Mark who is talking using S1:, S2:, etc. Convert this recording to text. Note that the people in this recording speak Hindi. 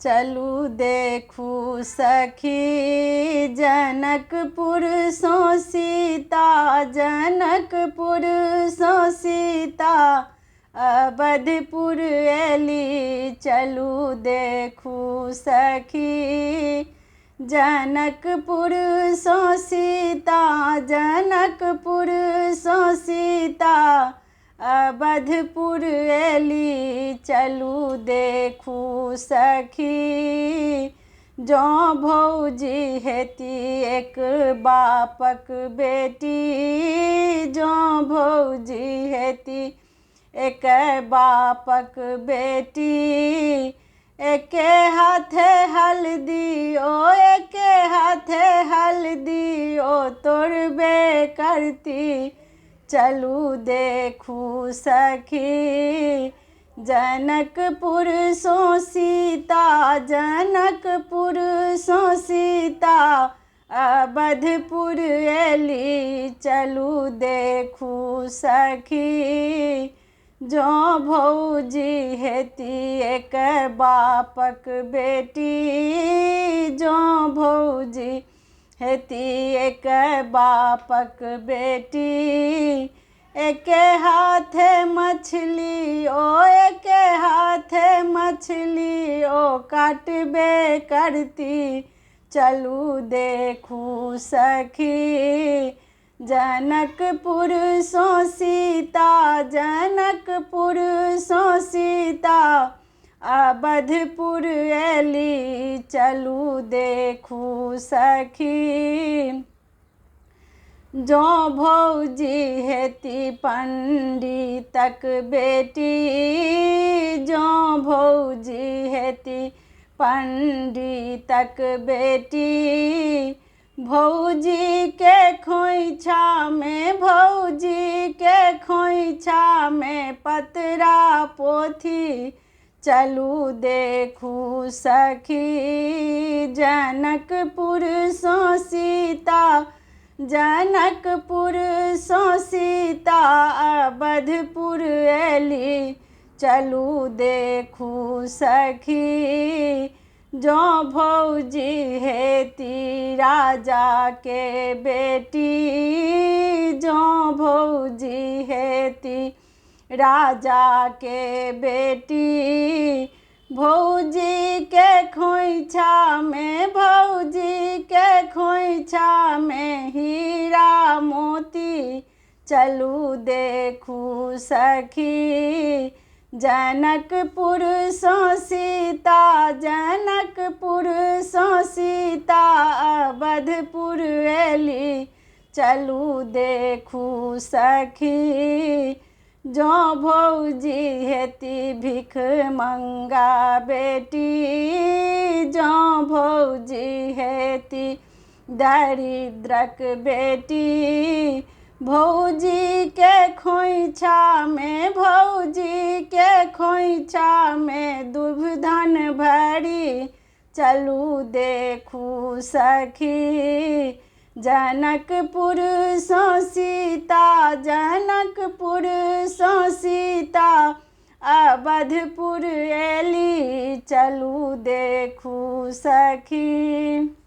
S1: चलू देखू सखी जनकपुर सो सीता, जनकपुर सो सीता अवधपुर एली। चलू देखू सखी जनकपुर सो सीता, जनकपुर सो सीता अवधपुर एली। चलू देखू सखी जो भौजी हेती एक बापक बेटी, जो भौजी हेती एक बापक बेटी। एके हाथे हल्दी ओ, एके हाथे हल्दी ओ तोड़बे करती। चलू देखू सखी जनकपुर सो सीता, जनकपुर सो सीता अवधपुर एली। चलू देखू सखी जो भौजी हेती एक बापक बेटी, जो भौजी हेती एक बापक बेटी। एके हाथे मछली ओ, एके हाथे मछली ओ काटबे करती। चलू देखू सखी जनकपुर सो सीता, जनकपुर सो सीता अवधपुर एली। चलू देखू सखी जो भौजी हेती पंडितक बेटी, जो भौजी हेती पंडितक बेटी। भौजी के खोइछा में, भौजी के खोइछा में पतरा पोथी। चलू देखू सखी जनकपुर सो सीता, जनकपुर सो सीता अवधपुर एली। चलू देखू सखी जो भौजी हेती राजा के बेटी, जो भौजी हेती राजा के बेटी। भौजी के खोइछा में, भौजी के खोइछा में हीरा मोती। चलू देखू सखी जनकपुर सो सीता, जनकपुर सो सीता अवधपुर एली। चलू देखू सखी जो भौजी हेती भिख मंगा बेटी, जो भौजी हेती दरिद्रक बेटी। भौजी के खोइछा में, भौजी के खोइछा में दुभ धन भरी। चलू देखू सखी जनकपुर सो सीता, जनकपुर सो सीता अवधपुर एली। चलू देखू सखी।